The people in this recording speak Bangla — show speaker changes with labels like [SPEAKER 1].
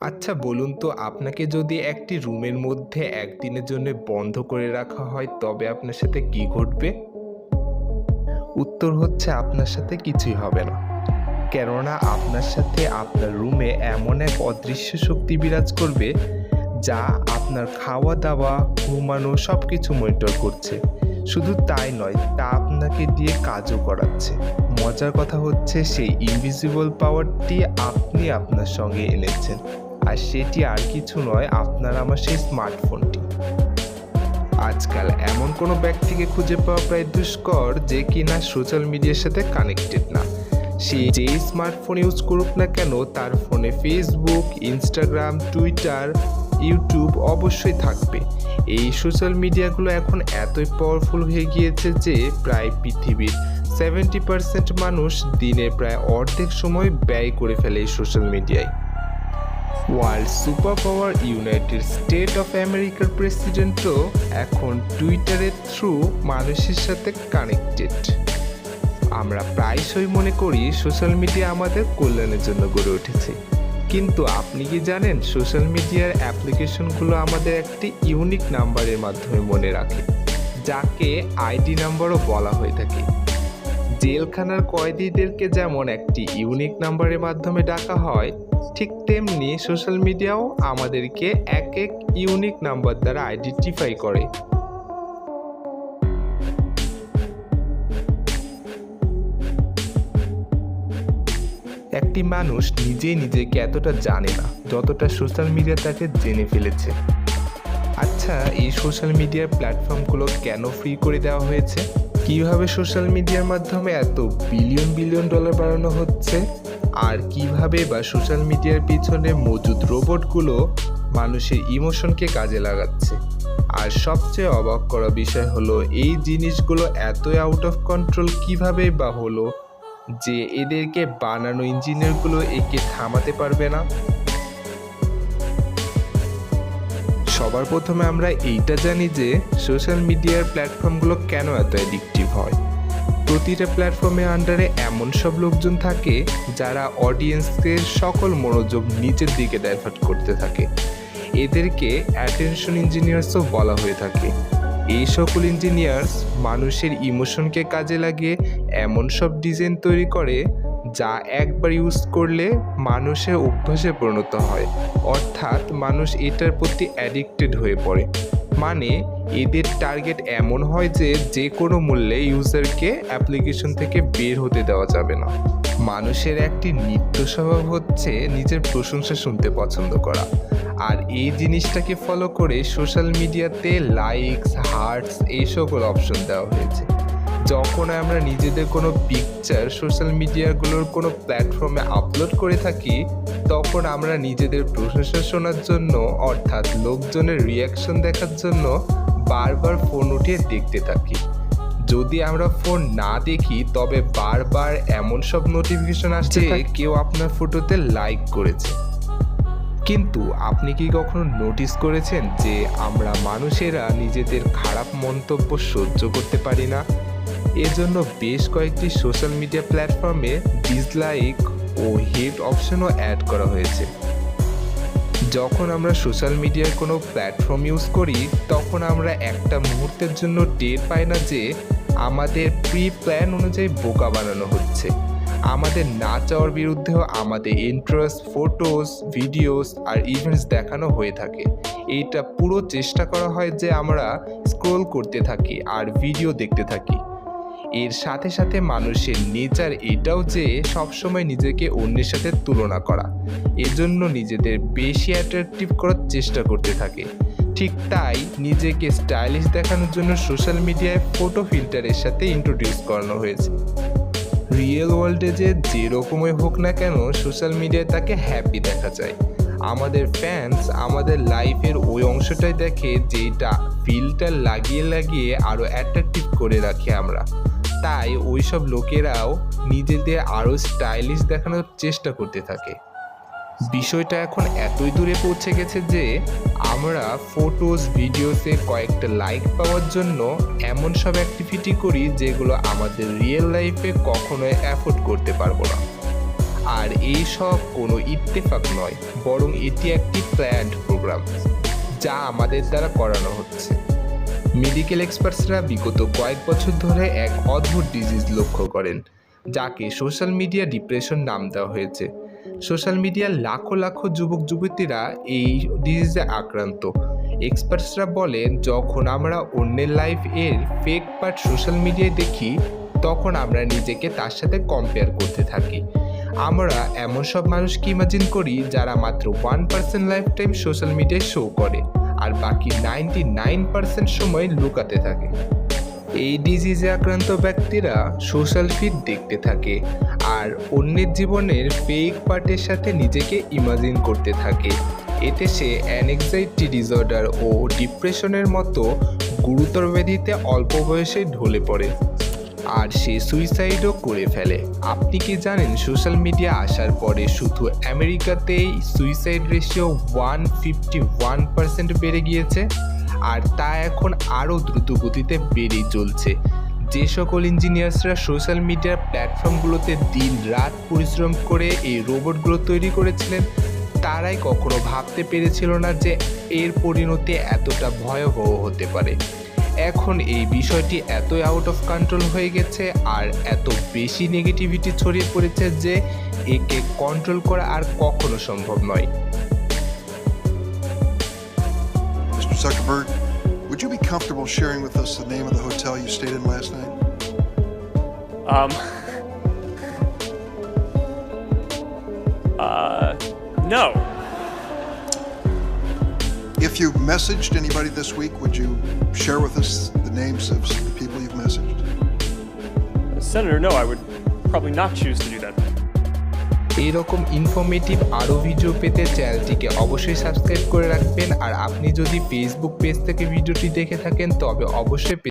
[SPEAKER 1] আচ্ছা বলুন তো আপনাকে যদি একটি রুমের মধ্যে একদিনের জন্য বন্ধ করে রাখা হয় তবে আপনার সাথে কি ঘটবে? উত্তর হচ্ছে আপনার সাথে কিছুই হবে না। কেননা আপনার সাথে আপনার রুমে এমন এক অদৃশ্য শক্তি বিরাজ করবে যা আপনার খাওয়া-দাওয়া, ঘুমানো সবকিছু মনিটর করছে। শুধু তাই নয়, তা আপনাকে দিয়ে কাজও করাচ্ছে। মজার কথা হচ্ছে সেই ইনভিজিবল পাওয়ারটি আপনি আপনার সঙ্গে এনেছেন। আর সেটি আর কিছু নয় আপনার আমার সেই স্মার্টফোনটি। আজকাল এমন কোনো ব্যক্তিকে খুঁজে পাওয়া প্রায় দুষ্কর যে কিনা সোশ্যাল মিডিয়ার সাথে কানেক্টেড না। সে যেই স্মার্টফোন ইউজ করুক না কেন তার ফোনে ফেসবুক, ইনস্টাগ্রাম, টুইটার, ইউটিউব অবশ্যই থাকবে। এই সোশ্যাল মিডিয়াগুলো এখন এতই পাওয়ারফুল হয়ে গিয়েছে যে প্রায় পৃথিবীর 70% মানুষ দিনে প্রায় অর্ধেক সময় ব্যয় করে ফেলে এই সোশ্যাল মিডিয়ায়। World super power United state of আমেরিকার প্রেসিডেন্টও এখন টুইটারের থ্রু মানুষের সাথে কানেক্টেড। আমরা প্রায়শই মনে করি সোশ্যাল মিডিয়া আমাদের কল্যাণের জন্য গড়ে উঠেছে, কিন্তু আপনি কি জানেন সোশ্যাল মিডিয়ার অ্যাপ্লিকেশনগুলো আমাদের একটি ইউনিক নাম্বারের মাধ্যমে মনে রাখে, যাকে আইডি নাম্বারও বলা হয়ে থাকে। জেলখানার কয়েদিদেরকে যেমন একটি ইউনিক নাম্বারের মাধ্যমে ডাকা হয়, ঠিক তেমনি সোশ্যাল মিডিয়াও আমাদেরকে এক এক ইউনিক নাম্বার দ্বারা আইডেন্টিফাই করে। একটি মানুষ নিজেই নিজেকে এতটা জানে না যতটা সোশ্যাল মিডিয়া তাকে জেনে ফেলেছে। আচ্ছা, এই সোশ্যাল মিডিয়ার প্ল্যাটফর্মগুলো কেন ফ্রি করে দেওয়া হয়েছে? কিভাবে সোশ্যাল মিডিয়ার মাধ্যমে এত বিলিয়ন বিলিয়ন ডলার বাড়ানো হচ্ছে? আর কিভাবে বা সোশ্যাল মিডিয়ার পিছনে মজুদ রোবটগুলো মানুষের ইমোশনকে কাজে লাগাচ্ছে? আর সবচেয়ে অবাক করা বিষয় হলো এই জিনিসগুলো এতই আউট অফ কন্ট্রোল কিভাবে বা হলো যে এদেরকে বানানো ইঞ্জিনিয়ারগুলো একে থামাতে পারবে না। সবার প্রথমে আমরা এইটা জানি যে সোশ্যাল মিডিয়ার প্ল্যাটফর্মগুলো কেন এত অ্যাডিকটিভ হয়। প্রতিটা প্ল্যাটফর্মের আন্ডারে এমন সব লোকজন থাকে যারা অডিয়েন্সের সকল মনোযোগ নিজের দিকে ডাইভার্ট করতে থাকে। এদেরকে অ্যাটেনশন ইঞ্জিনিয়ার্সও বলা হয়ে থাকে। এই সকল ইঞ্জিনিয়ার্স মানুষের ইমোশনকে কাজে লাগিয়ে এমন সব ডিজাইন তৈরি করে যা একবার ইউজ করলে মানুষের অভ্যাসে পরিণত হয়, অর্থাৎ মানুষ এটার প্রতি অ্যাডিক্টেড হয়ে পড়ে। মানে এদের টার্গেট এমন হয় যে যে কোনো মূল্যে ইউজারকে অ্যাপ্লিকেশন থেকে বের হতে দেওয়া যাবে না। মানুষের একটি নিত্য স্বভাব হচ্ছে নিজের প্রশংসা শুনতে পছন্দ করা, আর এই জিনিসটাকে ফলো করে সোশ্যাল মিডিয়াতে লাইকস, হার্টস এই সকল অপশন দেওয়া হয়েছে। যখন আমরা নিজেদের কোনো পিকচার সোশ্যাল মিডিয়াগুলোর কোনো প্ল্যাটফর্মে আপলোড করে থাকি, তখন আমরা নিজেদের প্রশংসা শোনার জন্য অর্থাৎ লোকজনের রিয়াকশন দেখার জন্য বারবার ফোন উঠিয়ে দেখতে থাকি। যদি আমরা ফোন না দেখি তবে বারবার এমন সব নোটিফিকেশন আসছে কেউ আপনার ফটোতে লাইক করেছে। কিন্তু আপনি কি কখনো নোটিস করেছেন যে আমরা মানুষেরা নিজেদের খারাপ মন্তব্য সহ্য করতে পারি না? এজন্য বেশ কয়েকটি সোশ্যাল মিডিয়া প্ল্যাটফর্মে ডিসলাইক ও হেট অপশনও অ্যাড করা হয়েছে। যখন আমরা সোশ্যাল মিডিয়ার কোনো প্ল্যাটফর্ম ইউজ করি তখন আমরা একটা মুহূর্তের জন্য টের পাই না যে আমাদের প্রি প্ল্যান অনুযায়ী বোকা বানানো হচ্ছে। আমাদের না চাওয়ার বিরুদ্ধেও আমাদের ইন্টারেস্ট, ফটোস, ভিডিওস আর ইভেন্টস দেখানো হয়ে থাকে। এইটা পুরো চেষ্টা করা হয় যে আমরা স্ক্রোল করতে থাকি আর ভিডিও দেখতে থাকি। এর সাথে সাথে মানুষের নেচার এটাও যে সবসময় নিজেকে অন্যের সাথে তুলনা করা, এজন্য নিজেদের বেশি অ্যাট্রাকটিভ করার চেষ্টা করতে থাকে। ঠিক তাই নিজেকে স্টাইলিশ দেখানোর জন্য সোশ্যাল মিডিয়ায় ফটো ফিল্টারের সাথে ইন্ট্রোডিউস করানো হয়েছে। রিয়েল ওয়ার্ল্ডে যে রকমই হোক না কেন সোশ্যাল মিডিয়ায় তাকে হ্যাপি দেখা যায়। আমাদের ফ্যান্স আমাদের লাইফের ওই অংশটাই দেখে যেটা ফিল্টার লাগিয়ে লাগিয়ে আরও অ্যাট্রাকটিভ করে রাখি আমরা। তাই ওইসব লোকেরাও নিজেদের আরও স্টাইলিশ দেখানোর চেষ্টা করতে থাকে। বিষয়টা এখন এতই দূরে পৌঁছে গেছে যে আমরা ফটোস, ভিডিওসে কয়েকটা লাইক পাওয়ার জন্য এমন সব অ্যাক্টিভিটি করি যেগুলো আমাদের রিয়েল লাইফে কখনোই অ্যাফোর্ড করতে পারবো না। আর এই সব কোনো ইত্তেফাক নয়, বরং এটি একটি প্ল্যান্ড প্রোগ্রাম যা আমাদের দ্বারা করানো হচ্ছে। মেডিকেল এক্সপার্টসরা বিগত কয়েক বছর ধরে এক অদ্ভুত ডিজিজ লক্ষ্য করেন, যাকে সোশ্যাল মিডিয়া ডিপ্রেশন নাম দেওয়া হয়েছে। সোশ্যাল মিডিয়ার লাখো লাখো যুবক যুবতীরা এই ডিজিজে আক্রান্ত। এক্সপার্টসরা বলেন, যখন আমরা অন্যের লাইফ এর ফেক পার্ট সোশ্যাল মিডিয়ায় দেখি, তখন আমরা নিজেকে তার সাথে কম্পেয়ার করতে থাকি। আমরা এমন সব মানুষকে ইমাজিন করি যারা মাত্র 1% লাইফ টাইম সোশ্যাল মিডিয়ায় শো করে, আর বাকি 99% সময় লুকাতে থাকে। এই ডিজিজে আক্রান্ত ব্যক্তিরা সোশ্যাল ফিড দেখতে থাকে আর অন্যের জীবনের ফেক পার্টের সাথে নিজেকে ইমাজিন করতে থাকে। এতে সে অ্যাংজাইটি ডিসঅর্ডার ও ডিপ্রেশনের মতো গুরুতর ব্যাধিতে অল্প বয়সে ঢলে পড়ে, আর সে সুইসাইডও করে ফেলে। আপনি কি জানেন সোশ্যাল মিডিয়া আসার পরে শুধু আমেরিকাতেই সুইসাইড রেশিও 151% বেড়ে গিয়েছে, আর তা এখন আরও দ্রুত গতিতে বেড়েই চলছে। যে সকল ইঞ্জিনিয়ার্সরা সোশ্যাল মিডিয়ার প্ল্যাটফর্মগুলোতে দিন রাত পরিশ্রম করে এই রোবটগুলো তৈরি করেছিলেন, তারাই কখনো ভাবতে পেরেছিল না যে এর পরিণতি এতটা ভয়াবহ হতে পারে। এখন এই বিষয়টি এতই আউট অফ কন্ট্রোল হয়ে গেছে আর এত বেশি নেগেটিভিটি ছড়িয়ে পড়েছে যে একে কন্ট্রোল করা আর কখনো সম্ভব নয়।
[SPEAKER 2] Mr. Zuckerberg, would you be comfortable sharing with us the name of the hotel you stayed in last night?
[SPEAKER 3] No.
[SPEAKER 2] If you've messaged anybody this week, would you share with us the names of the people you've messaged?
[SPEAKER 3] Senator, no, I would probably not choose to do that.
[SPEAKER 1] এইরকম ইনফরমেটিভ আরও ভিডিও পেতে চ্যানেলটিকে অবশ্যই সাবস্ক্রাইব করে রাখবেন। আর আপনি যদি ফেসবুক পেজ থেকে ভিডিওটি দেখে থাকেন তবে অবশ্যই